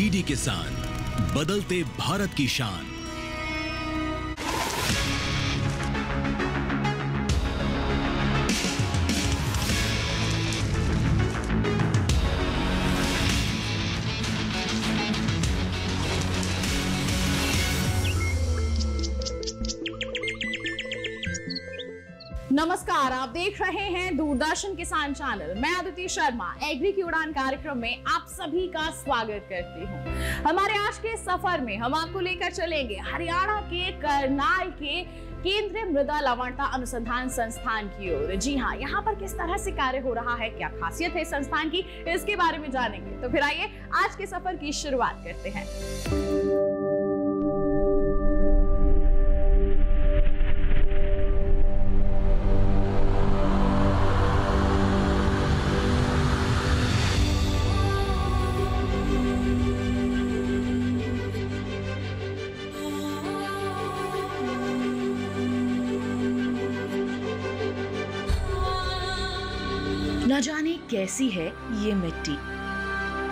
DD किसान, बदलते भारत की शान। नमस्कार, आप देख रहे हैं दूरदर्शन किसान चैनल। मैं अदिति शर्मा एग्री की उड़ान कार्यक्रम में आप सभी का स्वागत करती हूं। हमारे आज के सफर में हम आपको लेकर चलेंगे हरियाणा के करनाल के केंद्रीय मृदा लवणता अनुसंधान संस्थान की ओर। जी हाँ, यहाँ पर किस तरह से कार्य हो रहा है, क्या खासियत है संस्थान की, इसके बारे में जानेंगे। तो फिर आइए आज के सफर की शुरुआत करते हैं। न जाने कैसी है ये मिट्टी,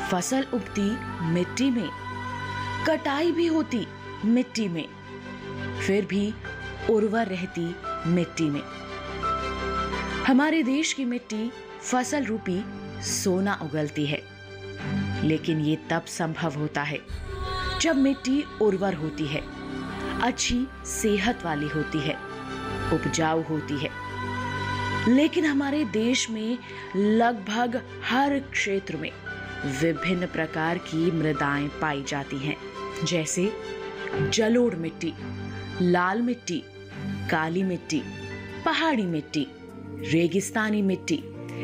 फसल उगती मिट्टी में, कटाई भी होती मिट्टी में, फिर भी उर्वर रहती मिट्टी में। हमारे देश की मिट्टी फसल रूपी सोना उगलती है, लेकिन ये तब संभव होता है जब मिट्टी उर्वर होती है, अच्छी सेहत वाली होती है, उपजाऊ होती है। लेकिन हमारे देश में लगभग हर क्षेत्र में विभिन्न प्रकार की मृदाएं पाई जाती हैं, जैसे जलोढ़ मिट्टी, लाल मिट्टी, काली मिट्टी, पहाड़ी मिट्टी, रेगिस्तानी मिट्टी,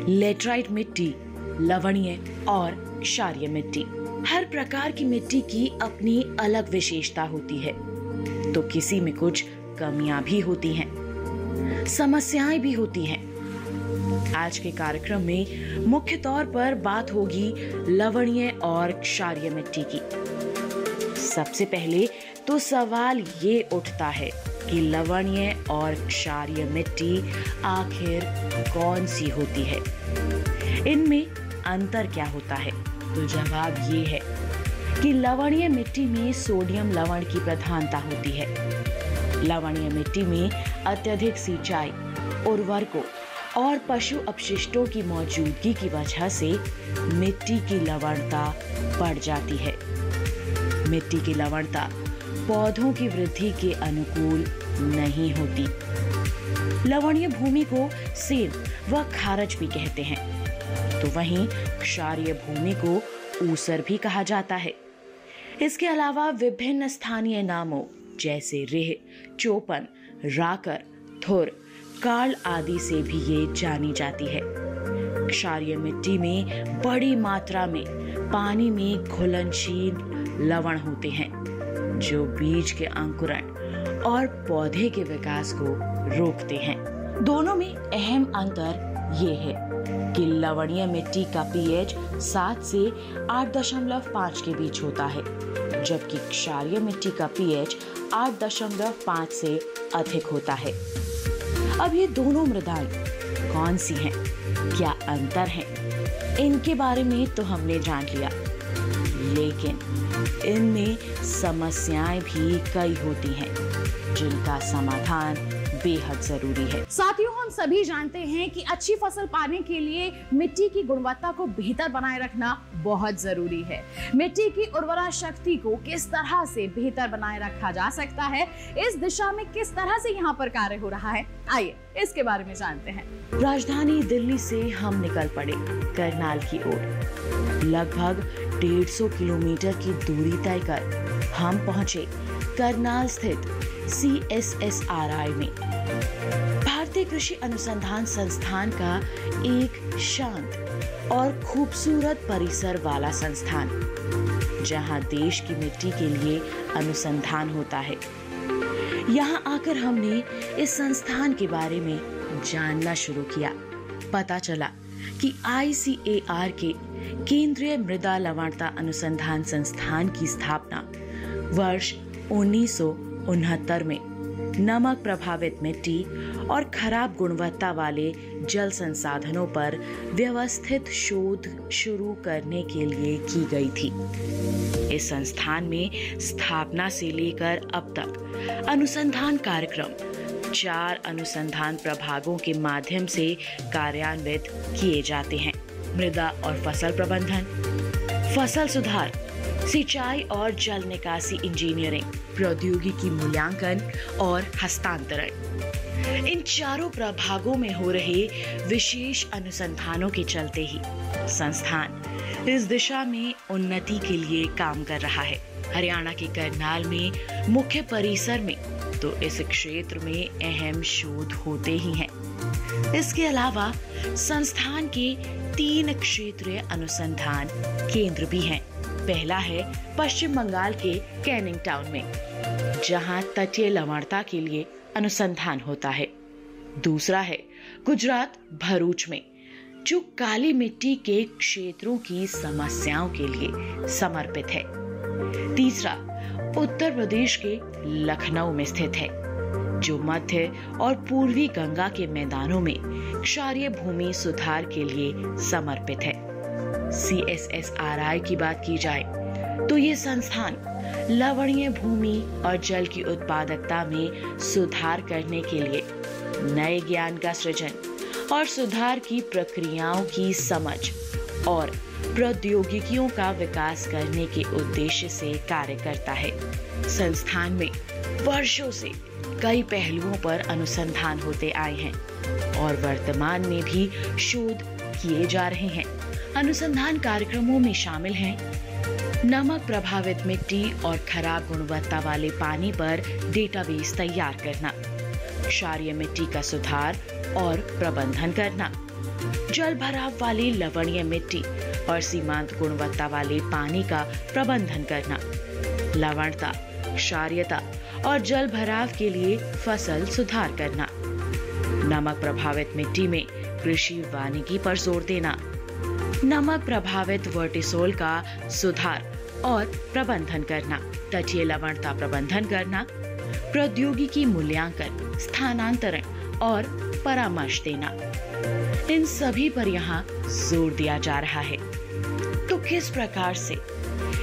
लेटराइट मिट्टी, लवणीय और क्षारीय मिट्टी। हर प्रकार की मिट्टी की अपनी अलग विशेषता होती है, तो किसी में कुछ कमियां भी होती हैं, समस्याएं भी होती हैं। आज के कार्यक्रम में मुख्य तौर पर बात होगी लवणीय और क्षारीय मिट्टी की। सबसे पहले तो सवाल ये उठता है कि लवणीय और क्षारीय मिट्टी आखिर कौन सी होती है, इनमें अंतर क्या होता है? तो जवाब ये है कि लवणीय मिट्टी में सोडियम लवण की प्रधानता होती है। लवणीय मिट्टी में अत्यधिक सिंचाई, उर्वरकों और पशु अपशिष्टों की मौजूदगी की वजह से मिट्टी की लवणता बढ़ जाती है। मिट्टी की लवणता पौधों की वृद्धि के अनुकूल नहीं होती। लवणीय भूमि को सेंध व खारज भी कहते हैं, तो वहीं क्षारीय भूमि को ऊसर भी कहा जाता है। इसके अलावा विभिन्न स्थानीय नामों जैसे रेह, चोपन, राकर, थुर, कार्ल आदि से भी ये जानी जाती है। क्षारीय मिट्टी में बड़ी मात्रा में पानी में घुलनशील लवण होते हैं, जो बीज के अंकुरण और पौधे के विकास को रोकते हैं। दोनों में अहम अंतर ये है कि लवणीय मिट्टी का पीएच 7 से 8.5 के बीच होता है, जबकि क्षारीय मिट्टी का पीएच 8.5 से अधिक होता है। अब ये दोनों मृदाएं कौन सी हैं, क्या अंतर है, इनके बारे में तो हमने जान लिया, लेकिन इनमें समस्याएं भी कई होती हैं, जिनका समाधान बेहद जरूरी है। साथियों, हम सभी जानते हैं कि अच्छी फसल पाने के लिए मिट्टी की गुणवत्ता को बेहतर बनाए रखना बहुत जरूरी है। मिट्टी की उर्वरा शक्ति को किस तरह से बेहतर बनाए रखा जा सकता है, इस दिशा में किस तरह से यहाँ पर कार्य हो रहा है, आइए इसके बारे में जानते हैं। राजधानी दिल्ली से हम निकल पड़े करनाल की ओर। लगभग 150 किलोमीटर की दूरी तय कर हम पहुंचे करनाल स्थित CSSRI में, भारतीय कृषि अनुसंधान संस्थान का एक शांत और खूबसूरत परिसर वाला संस्थान, जहां देश की मिट्टी के लिए अनुसंधान होता है। यहाँ आकर हमने इस संस्थान के बारे में जानना शुरू किया। पता चला कि ICAR के केंद्रीय मृदा लवणता अनुसंधान संस्थान की स्थापना वर्ष 1969 में नमक प्रभावित मिट्टी और खराब गुणवत्ता वाले जल संसाधनों पर व्यवस्थित शोध शुरू करने के लिए की गई थी। इस संस्थान में स्थापना से लेकर अब तक अनुसंधान कार्यक्रम 4 अनुसंधान प्रभागों के माध्यम से कार्यान्वित किए जाते हैं। मृदा और फसल प्रबंधन, फसल सुधार, सिंचाई और जल निकासी इंजीनियरिंग, प्रौद्योगिकी मूल्यांकन और हस्तांतरण। इन चारों प्रभागों में हो रहे विशेष अनुसंधानों के चलते ही संस्थान इस दिशा में उन्नति के लिए काम कर रहा है। हरियाणा के करनाल में मुख्य परिसर में तो इस क्षेत्र में अहम शोध होते ही हैं। इसके अलावा संस्थान के 3 क्षेत्रीय अनुसंधान केंद्र भी हैं। पहला है पश्चिम बंगाल के कैनिंग टाउन में, जहां तटीय लवणता के लिए अनुसंधान होता है। दूसरा है गुजरात भरूच में, जो काली मिट्टी के क्षेत्रों की समस्याओं के लिए समर्पित है। तीसरा उत्तर प्रदेश के लखनऊ में स्थित है, जो मध्य और पूर्वी गंगा के मैदानों में क्षारीय भूमि सुधार के लिए समर्पित है। CSSRI की बात की जाए तो ये संस्थान लवणीय भूमि और जल की उत्पादकता में सुधार करने के लिए नए ज्ञान का सृजन और सुधार की प्रक्रियाओं की समझ और प्रौद्योगिकियों का विकास करने के उद्देश्य से कार्य करता है। संस्थान में वर्षों से कई पहलुओं पर अनुसंधान होते आए हैं और वर्तमान में भी शोध किए जा रहे हैं। अनुसंधान कार्यक्रमों में शामिल हैं नमक प्रभावित मिट्टी और खराब गुणवत्ता वाले पानी पर डेटाबेस तैयार करना, क्षारीय मिट्टी का सुधार और प्रबंधन करना, जल भराव वाली लवणीय मिट्टी और सीमांत गुणवत्ता वाले पानी का प्रबंधन करना, लवणता, क्षारीयता और जल भराव के लिए फसल सुधार करना, नमक प्रभावित मिट्टी में कृषि वानिकी पर जोर देना, नमक प्रभावित वर्टिसोल का सुधार और प्रबंधन करना, तटीय लवणता प्रबंधन करना, प्रौद्योगिकी मूल्यांकन, स्थानांतरण और परामर्श देना। इन सभी पर यहाँ जोर दिया जा रहा है। तो किस प्रकार से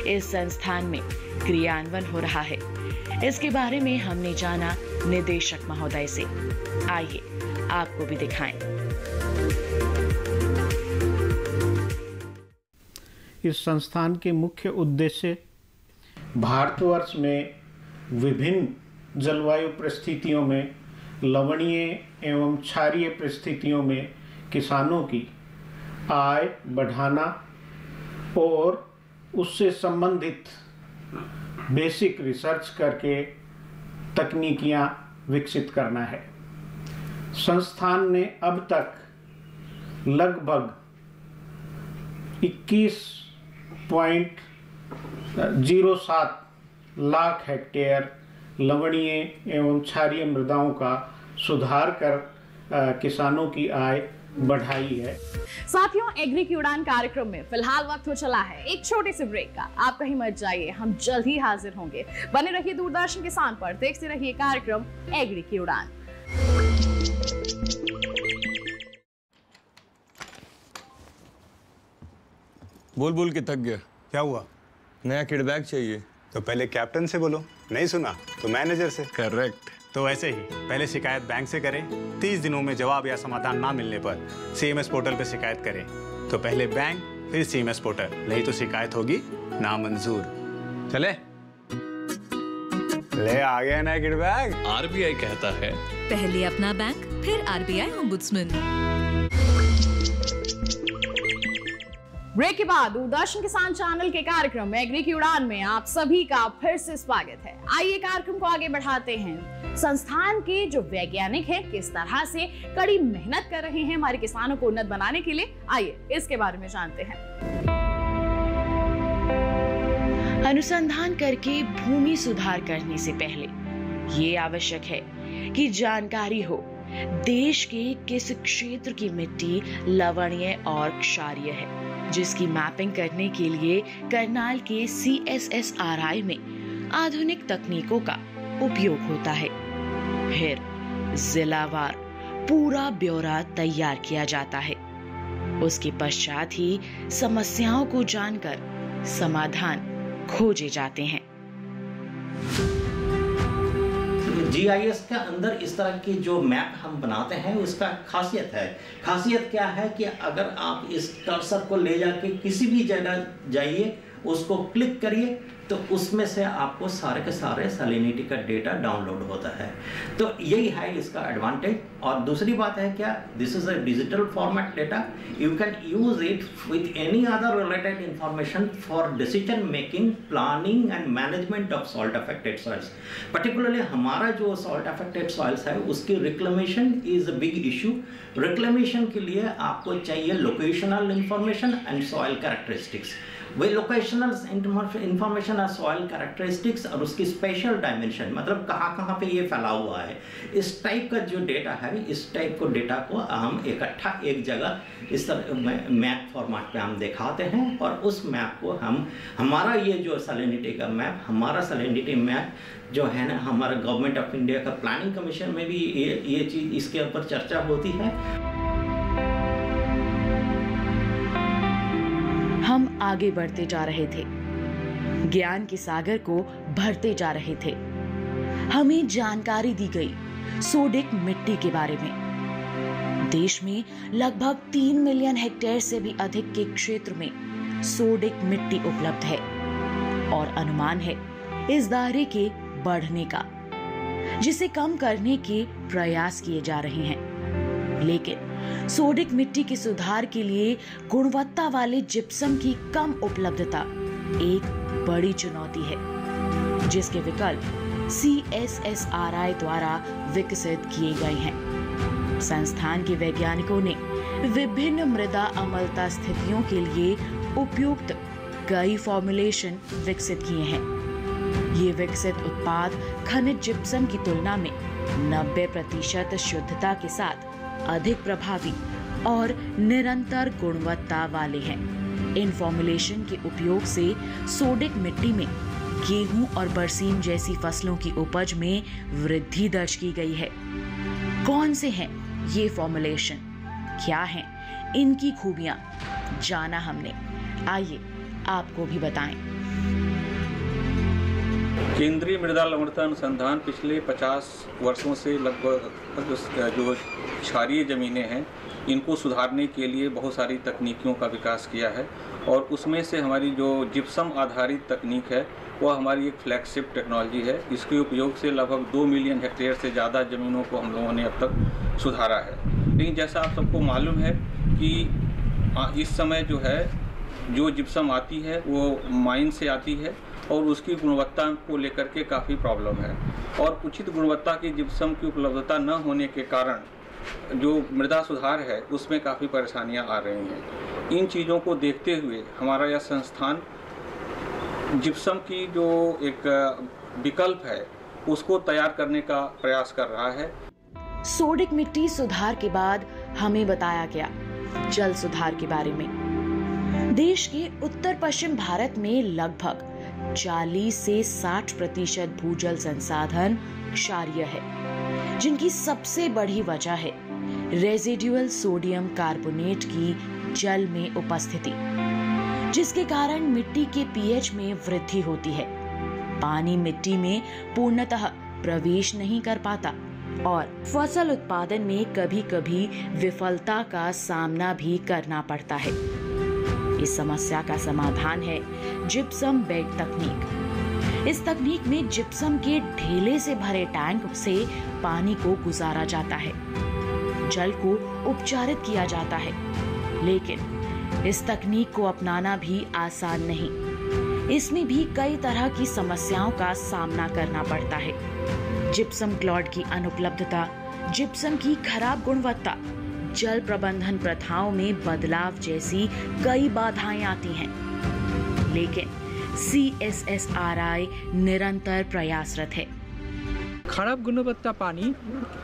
इस संस्थान में क्रियान्वयन हो रहा है, इसके बारे में हमने जाना निदेशक महोदय से। आइए आपको भी दिखाएं। इस संस्थान के मुख्य उद्देश्य भारतवर्ष में विभिन्न जलवायु परिस्थितियों में लवणीय एवं क्षारीय परिस्थितियों में किसानों की आय बढ़ाना और उससे संबंधित बेसिक रिसर्च करके तकनीकियां विकसित करना है। संस्थान ने अब तक लगभग 21.07 लाख हेक्टेयर लवणीय एवं क्षारीय मृदाओं का सुधार कर किसानों की आय बढ़ाई है। साथियों, एग्री की उड़ान कार्यक्रम में फिलहाल वक्त हो चला है एक छोटे से ब्रेक का। आप कहीं मत जाइए, हम जल्द ही हाजिर होंगे। बने रहिए दूरदर्शन किसान पर, देखते रहिए कार्यक्रम एग्री की उड़ान। बोल बोल के थक गया। क्या हुआ? नया किड बैग चाहिए। तो पहले कैप्टन से बोलो, नहीं सुना तो मैनेजर से। करेक्ट। तो ऐसे ही पहले शिकायत बैंक से करें, 30 दिनों में जवाब या समाधान ना मिलने पर CMS पोर्टल पे शिकायत करें। तो पहले बैंक फिर CMS पोर्टल, नहीं तो शिकायत होगी नामंजूर। चले ले आ गया नया किड बैग। RBI कहता है पहले अपना बैंक फिर RBI ओम्बुड्समैन। ब्रेक के बाद दूरदर्शन किसान चैनल के कार्यक्रम एग्री की उड़ान में आप सभी का फिर से स्वागत है। आइए कार्यक्रम को आगे बढ़ाते हैं। संस्थान के जो वैज्ञानिक हैं किस तरह से कड़ी मेहनत कर रहे हैं हमारे किसानों को उन्नत बनाने के लिए, आइए इसके बारे में जानते हैं। अनुसंधान करके भूमि सुधार करने से पहले ये आवश्यक है कि जानकारी हो देश के किस क्षेत्र की मिट्टी लवणीय और क्षारीय है, जिसकी मैपिंग करने के लिए करनाल के CSSRI में आधुनिक तकनीकों का उपयोग होता है। फिर जिलावार पूरा ब्यौरा तैयार किया जाता है। उसके पश्चात ही समस्याओं को जानकर समाधान खोजे जाते हैं। GIS के अंदर इस तरह की जो मैप हम बनाते हैं उसका खासियत है। खासियत क्या है कि अगर आप इस कर्सर को ले जाके किसी भी जगह जाइए, उसको क्लिक करिए, तो उसमें से आपको सारे के सारे सैलिनिटी का डेटा डाउनलोड होता है। तो यही है इसका एडवांटेज। और दूसरी बात है क्या, this is a digital format data, you can use it with any other related information for decision making, planning and management of salt affected soils. Particularly हमारा जो सॉल्ट अफेक्टेड सॉइल्स है उसकी reclamation is a big issue. Reclamation के लिए आपको चाहिए locational information and soil characteristics. Way locational information और soil characteristics और उसकी स्पेशल डायमेंशन, मतलब कहाँ कहाँ पे ये फैला हुआ है, इस टाइप का जो डेटा है, इस टाइप को डेटा को हम इकट्ठा एक जगह इस तरह मैप फॉर्मेट पे हम दिखाते हैं। और उस मैप को हम, हमारा ये जो सैलिनिटी का मैप, हमारा सैलिनिटी मैप जो है ना, हमारा गवर्नमेंट ऑफ इंडिया का प्लानिंग कमीशन में भी ये चीज़ इसके ऊपर चर्चा होती है। हम आगे बढ़ते जा रहे थे, ज्ञान के सागर को भरते जा रहे थे। हमें जानकारी दी गई सोडिक मिट्टी के बारे में। देश में लगभग 3 मिलियन हेक्टेयर से भी अधिक के क्षेत्र में सोडिक मिट्टी उपलब्ध है और अनुमान है इस दायरे के बढ़ने का, जिसे कम करने के प्रयास किए जा रहे हैं। लेकिन सोडिक मिट्टी के सुधार के लिए गुणवत्ता वाले जिप्सम की कम उपलब्धता एक बड़ी चुनौती है, जिसके विकल्प CSSRI द्वारा विकसित किए गए हैं। संस्थान के वैज्ञानिकों ने विभिन्न मृदा अम्लता स्थितियों के लिए उपयुक्त कई फॉर्मुलेशन विकसित किए हैं। ये विकसित उत्पाद खनिज जिप्सम की तुलना में 90% शुद्धता के साथ अधिक प्रभावी और निरंतर गुणवत्ता वाले हैं। इन फॉर्मुलेशन के उपयोग से सोडिक मिट्टी में गेहूं और बरसीम जैसी फसलों की उपज में वृद्धि दर्ज की गई है। कौन से हैं ये फॉर्मुलेशन, क्या हैं इनकी खूबियां, जाना हमने। आइए आपको भी बताएं। केंद्रीय मृदा लवणता अनुसंधान पिछले 50 वर्षों से लगभग जो क्षारीय ज़मीनें हैं इनको सुधारने के लिए बहुत सारी तकनीकों का विकास किया है, और उसमें से हमारी जो जिप्सम आधारित तकनीक है वह हमारी एक फ्लैगशिप टेक्नोलॉजी है। इसके उपयोग से लगभग 2 मिलियन हेक्टेयर से ज़्यादा ज़मीनों को हम लोगों ने अब तक सुधारा है। लेकिन जैसा आप सबको मालूम है कि इस समय जो है जो जिप्सम आती है वो माइन से आती है और उसकी गुणवत्ता को लेकर के काफ़ी प्रॉब्लम है, और उचित गुणवत्ता की जिप्सम की उपलब्धता न होने के कारण जो मृदा सुधार है उसमें काफ़ी परेशानियां आ रही हैं। इन चीज़ों को देखते हुए हमारा यह संस्थान जिप्सम की जो एक विकल्प है उसको तैयार करने का प्रयास कर रहा है। सोडिक मिट्टी सुधार के बाद हमें बताया गया जल सुधार के बारे में। देश के उत्तर पश्चिम भारत में लगभग 40 से 60% भूजल संसाधन क्षारीय है, जिनकी सबसे बड़ी वजह है रेजिडुअल सोडियम कार्बोनेट की जल में उपस्थिति, जिसके कारण मिट्टी के पीएच में वृद्धि होती है। पानी मिट्टी में पूर्णतः प्रवेश नहीं कर पाता और फसल उत्पादन में कभी-कभी विफलता का सामना भी करना पड़ता है। इस समस्या का समाधान है जिप्सम बेड तकनीक। इस तकनीक में जिप्सम के ढेले से भरे टैंक से पानी को गुजारा जाता है, जल को उपचारित किया जाता है। लेकिन इस तकनीक को अपनाना भी आसान नहीं, इसमें भी कई तरह की समस्याओं का सामना करना पड़ता है। जिप्सम क्लॉड की अनुपलब्धता, जिप्सम की खराब गुणवत्ता, जल प्रबंधन प्रथाओं में बदलाव जैसी कई बाधाएं आती हैं। लेकिन CSSRI निरंतर प्रयासरत है। खराब गुणवत्ता पानी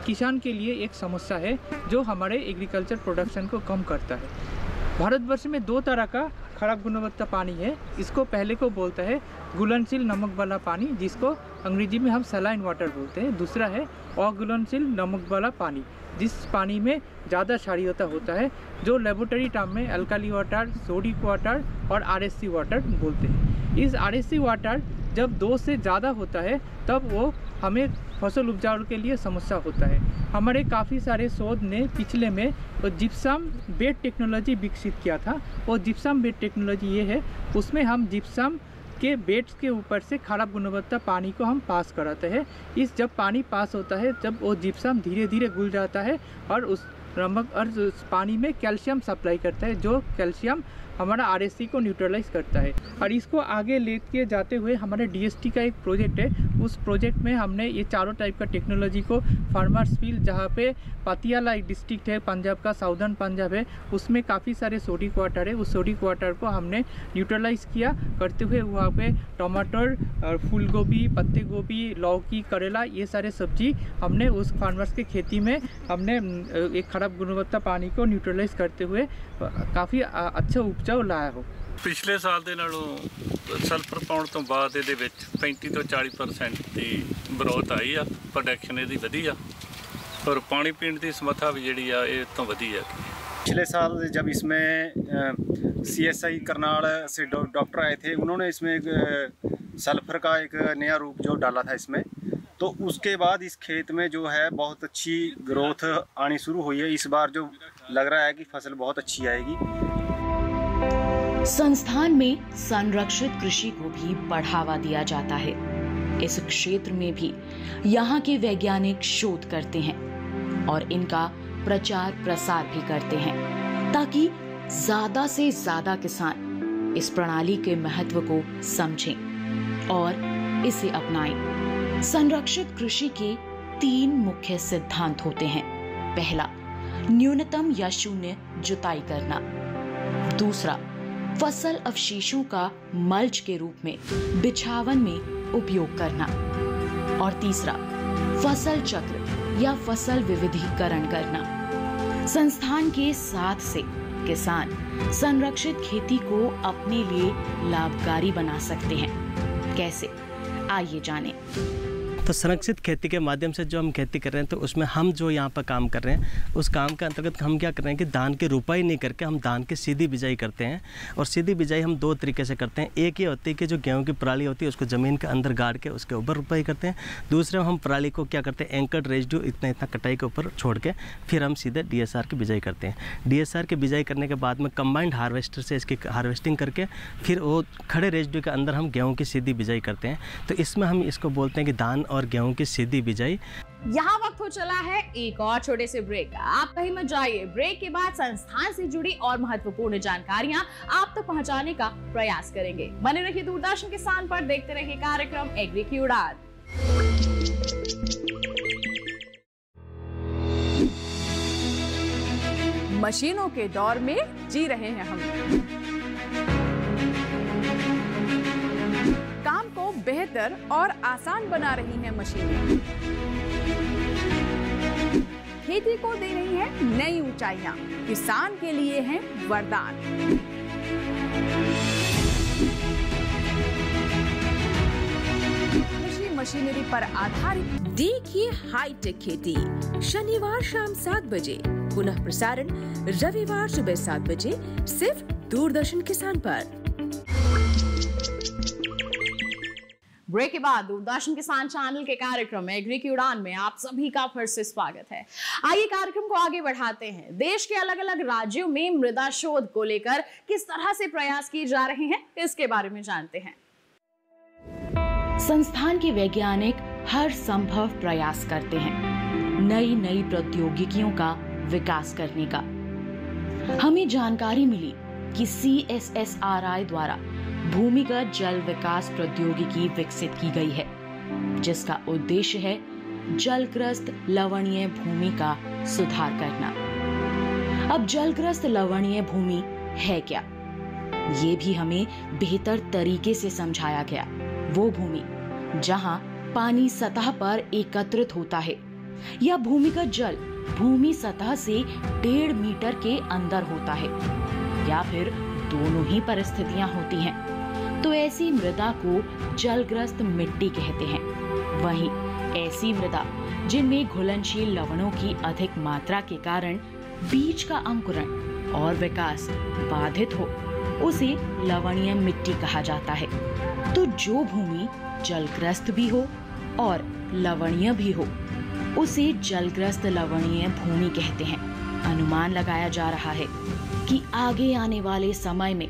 किसान के लिए एक समस्या है जो हमारे एग्रीकल्चर प्रोडक्शन को कम करता है। भारतवर्ष में 2 तरह का खराब गुणवत्ता पानी है। इसको पहले को बोलता है घुलनशील नमक वाला पानी, जिसको अंग्रेजी में हम सलाइन वाटर बोलते हैं। दूसरा है अघुलनशील नमक वाला पानी, जिस पानी में ज़्यादा क्षारीयता होता है, जो लेबोरेटरी टर्म में अल्काली वाटर, सोडिक वाटर और RSC वाटर बोलते हैं। इस RSC वाटर जब 2 से ज़्यादा होता है तब वो हमें फसल उपजाऊ के लिए समस्या होता है। हमारे काफ़ी सारे शोध ने पिछले में जिप्सम बेड टेक्नोलॉजी विकसित किया था। वो जिप्सम बेड टेक्नोलॉजी ये है, उसमें हम जिप्सम के बेड्स के ऊपर से खराब गुणवत्ता पानी को हम पास कराते हैं। जब पानी पास होता है, जब वो जिप्सम धीरे धीरे घुल जाता है और उस नमक और उस पानी में कैल्शियम सप्लाई करता है, जो कैल्शियम हमारा RSC को न्यूट्रलाइज करता है। और इसको आगे लेके जाते हुए हमारे DST का एक प्रोजेक्ट है, उस प्रोजेक्ट में हमने ये चारों टाइप का टेक्नोलॉजी को फार्मर्स फील्ड, जहाँ पे पतियाला एक डिस्ट्रिक्ट है पंजाब का, साउदर्न पंजाब है, उसमें काफ़ी सारे सोडिक वाटर है। उस सोडिक वाटर को हमने न्यूट्रलाइज किया करते हुए वहाँ पे टमाटर और फूल गोभी, पत्ते गोभी, लौकी, करेला, ये सारे सब्जी हमने उस फार्मर्स के खेती में हमने एक खराब गुणवत्ता पानी को न्यूट्रलाइज करते हुए काफ़ी अच्छा उपजाऊ लाया हो। पिछले साल ਦੇ ਨਾਲੋਂ ਸਲਫਰ ਪਾਉਣ ਤੋਂ ਬਾਅਦ ਇਹਦੇ ਵਿੱਚ 35 ਤੋਂ 40% ਦੀ ਗਰੋਥ ਆਈ ਆ, ਪ੍ਰੋਡਕਸ਼ਨ ਇਹਦੀ ਵਧੀ ਆ और पानी पीने की समर्था भी जी तो वधी है। पिछले साल जब इसमें CSI करनाल से डॉक्टर आए थे, उन्होंने इसमें एक सल्फर का एक नया रूप जो डाला था इसमें, तो उसके बाद इस खेत में जो है बहुत अच्छी ग्रोथ आनी शुरू हुई है। इस बार जो लग रहा है कि फसल बहुत अच्छी आएगी। संस्थान में संरक्षित कृषि को भी बढ़ावा दिया जाता है। इस क्षेत्र में भी यहाँ के वैज्ञानिक शोध करते हैं और इनका प्रचार प्रसार भी करते हैं, ताकि ज्यादा से ज्यादा किसान इस प्रणाली के महत्व को समझें और इसे अपनाएं। संरक्षित कृषि के 3 मुख्य सिद्धांत होते हैं। पहला, न्यूनतम या शून्य जुताई करना। दूसरा, फसल अवशेषों का मल्च के रूप में बिछावन में उपयोग करना। और तीसरा, फसल चक्र या फसल विविधीकरण करना। संस्थान के साथ से किसान संरक्षित खेती को अपने लिए लाभकारी बना सकते हैं। कैसे, आइए जानें। तो संरक्षित खेती के माध्यम से जो हम खेती कर रहे हैं, तो उसमें हम जो यहाँ पर काम कर रहे हैं, उस काम के अंतर्गत हम क्या कर रहे हैं कि धान की रुपाई नहीं करके हम धान की सीधी बिजाई करते हैं। और सीधी बिजाई हम 2 तरीके से करते हैं। एक ये होती है कि जो गेहूं की पराली होती है उसको ज़मीन के अंदर गाड़ के उसके ऊपर रुपाई करते हैं। दूसरे हम पराली को क्या करते हैं, एंकर्ड रेजिड्यू इतना कटाई के ऊपर छोड़ के फिर हम सीधे DSR की बिजाई करते हैं। DSR की बिजाई करने के बाद में कंबाइंड हार्वेस्टर से इसकी हार्वेस्टिंग करके फिर वो खड़े रेजिड्यू के अंदर हम गेहूँ की सीधी बिजाई करते हैं। तो इसमें हम इसको बोलते हैं कि धान और गेहूं की सीधी बिजाई। यहाँ वक्त हो चला है एक और छोटे से ब्रेक का। आप कहीं मत जाइए। ब्रेक के बाद संस्थान से जुड़ी और महत्वपूर्ण जानकारियां आप तक पहुंचाने का प्रयास करेंगे। बने रहिए दूरदर्शन किसान पर, देखते रहिए कार्यक्रम एग्री की उड़ान। मशीनों के दौर में जी रहे हैं हम। काम को बेहतर और आसान बना रही हैं मशीनें। खेती को दे रही है नई ऊंचाइयां, किसान के लिए है वरदान। कृषि मशीनरी पर आधारित देखिए हाईटेक खेती, शनिवार शाम 7 बजे, पुनः प्रसारण रविवार सुबह 7 बजे, सिर्फ दूरदर्शन किसान पर। ब्रेक के बाद दूरदर्शन किसान चैनल के कार्यक्रम एग्री की उड़ान में आप सभी का फिर से स्वागत है। आइए कार्यक्रम को आगे बढ़ाते हैं। देश के अलग अलग राज्यों में मृदा शोध को लेकर किस तरह से प्रयास किए जा रहे हैं, इसके बारे में जानते हैं। संस्थान के वैज्ञानिक हर संभव प्रयास करते हैं नई नई प्रौद्योगिकियों का विकास करने का। हमें जानकारी मिली कि CSSRI द्वारा भूमिगत जल विकास प्रौद्योगिकी विकसित की गई है, जिसका उद्देश्य है जलग्रस्त लवणीय भूमि का सुधार करना। अब जलग्रस्त लवणीय भूमि है क्या, ये भी हमें बेहतर तरीके से समझाया गया। वो भूमि जहां पानी सतह पर एकत्रित होता है या भूमिगत जल भूमि सतह से 1.5 मीटर के अंदर होता है, या फिर दोनों ही परिस्थितियां होती हैं, तो ऐसी मृदा को जलग्रस्त मिट्टी कहते हैं। वहीं ऐसी मृदा जिनमें घुलनशील लवणों की अधिक मात्रा के कारण बीज का अंकुरण और विकास बाधित हो, उसे लवणीय मिट्टी कहा जाता है। तो जो भूमि जलग्रस्त भी हो और लवणीय भी हो, उसे जलग्रस्त लवणीय भूमि कहते हैं। अनुमान लगाया जा रहा है कि आगे आने वाले समय में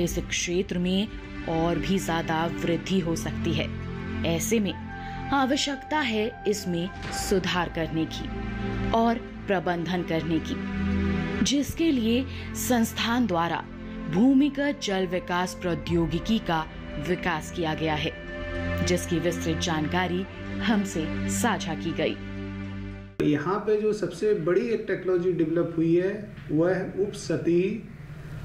इस क्षेत्र में और भी ज्यादा वृद्धि हो सकती है। ऐसे में आवश्यकता है इसमें सुधार करने की और प्रबंधन करने की, जिसके लिए संस्थान द्वारा भूमिगत जल विकास प्रौद्योगिकी का विकास किया गया है, जिसकी विस्तृत जानकारी हमसे साझा की गई। यहाँ पे जो सबसे बड़ी एक टेक्नोलॉजी डेवलप हुई है वह उप सतही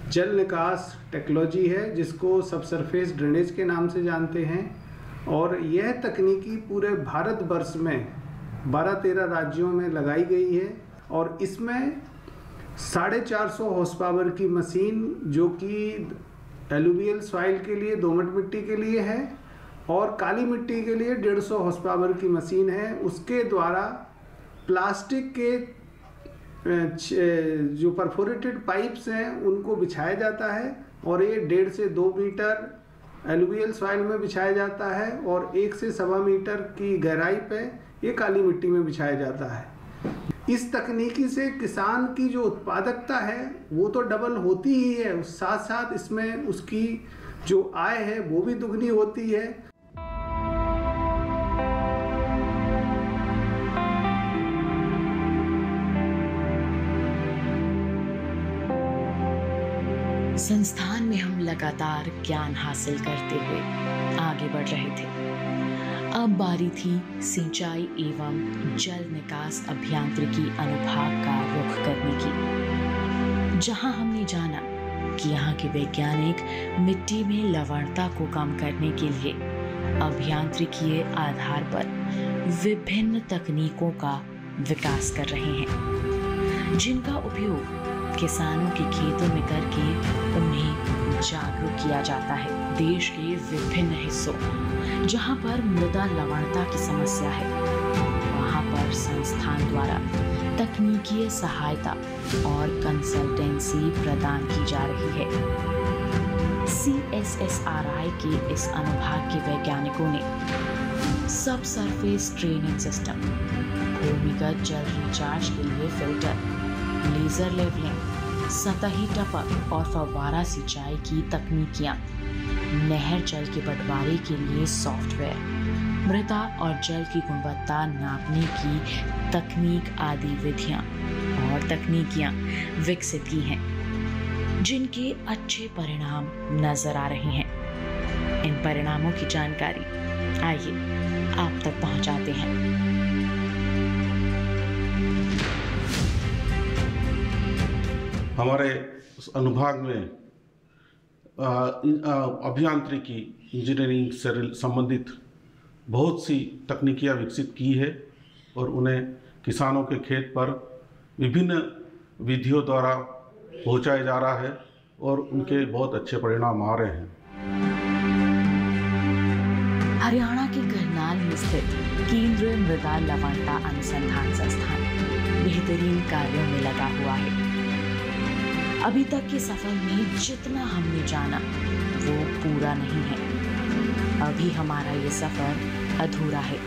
जल निकास टेक्नोलॉजी है, जिसको सबसरफेस ड्रेनेज के नाम से जानते हैं। और यह तकनीकी पूरे भारतवर्ष में 12-13 राज्यों में लगाई गई है और इसमें 450 हॉर्स पावर की मशीन, जो कि एलुवियल सॉइल के लिए, दोमट मिट्टी के लिए है, और काली मिट्टी के लिए 150 हॉर्स पावर की मशीन है। उसके द्वारा प्लास्टिक के जो परफोरेटेड पाइप्स हैं उनको बिछाया जाता है और ये 1.5 से 2 मीटर एलुवियल सॉइल में बिछाया जाता है और 1 से 1.25 मीटर की गहराई पे ये काली मिट्टी में बिछाया जाता है। इस तकनीकी से किसान की जो उत्पादकता है वो तो डबल होती ही है, साथ साथ इसमें उसकी जो आय है वो भी दुगनी होती है। संस्थान में हम लगातार ज्ञान हासिल करते हुए आगे बढ़ रहे थे। अब बारी थी सिंचाई एवं जल निकास अभियांत्रिकी अनुभाग का रुख करने की, जहां हमने जाना कि यहाँ के वैज्ञानिक मिट्टी में लवणता को कम करने के लिए अभियांत्रिकीय आधार पर विभिन्न तकनीकों का विकास कर रहे हैं, जिनका उपयोग किसानों के खेतों में करके उन्हें जागरूक किया जाता है। देश के विभिन्न हिस्सों जहां पर मृदा लवणता की समस्या है, वहां पर संस्थान द्वारा तकनीकीय सहायता और कंसल्टेंसी प्रदान की जा रही है। CSSRI के इस अनुभाग के वैज्ञानिकों ने सब सरफेस ड्रेनेज सिस्टम, भूमिगत जल रिचार्ज के लिए फिल्टर, लेजर लेवलिंग, सतही टपक और फव्वारा सिंचाई की तकनीकियां, नहर जल के बंटवारे के लिए सॉफ्टवेयर, मृदा और जल की गुणवत्ता नापने की तकनीक आदि विधियां और तकनीकियां विकसित की हैं, जिनके अच्छे परिणाम नजर आ रहे हैं। इन परिणामों की जानकारी आइए आप तक पहुंचाते हैं। हमारे अनुभाग में अभियांत्रिकी इंजीनियरिंग से संबंधित बहुत सी तकनीकियाँ विकसित की है और उन्हें किसानों के खेत पर विभिन्न विधियों द्वारा पहुंचाया जा रहा है और उनके बहुत अच्छे परिणाम आ रहे हैं। हरियाणा के करनाल में स्थित केंद्रीय मृदा लवणता अनुसंधान संस्थान बेहतरीन कार्यों में लगा हुआ है। अभी तक के सफर में जितना हमने जाना वो पूरा नहीं है। अभी हमारा ये सफर अधूरा है,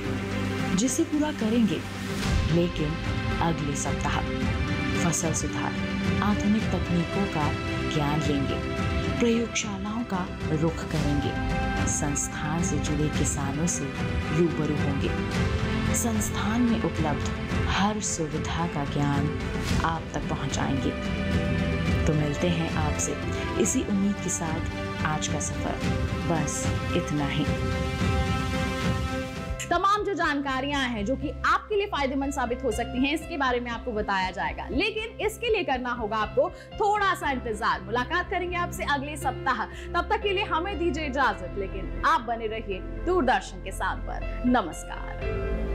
जिसे पूरा करेंगे, लेकिन अगले सप्ताह फसल सुधार, आधुनिक तकनीकों का ज्ञान लेंगे, प्रयोगशालाओं का रुख करेंगे, संस्थान से जुड़े किसानों से रूबरू होंगे, संस्थान में उपलब्ध हर सुविधा का ज्ञान आप तक पहुंचाएंगे। तो मिलते हैं आपसे इसी उम्मीद के साथ। आज का सफर बस इतना ही। तमाम जो जानकारियां हैं जो कि आपके लिए फायदेमंद साबित हो सकती हैं, इसके बारे में आपको बताया जाएगा, लेकिन इसके लिए करना होगा आपको थोड़ा सा इंतजार। मुलाकात करेंगे आपसे अगले सप्ताह। तब तक के लिए हमें दीजिए इजाजत, लेकिन आप बने रहिए दूरदर्शन किसान पर। नमस्कार।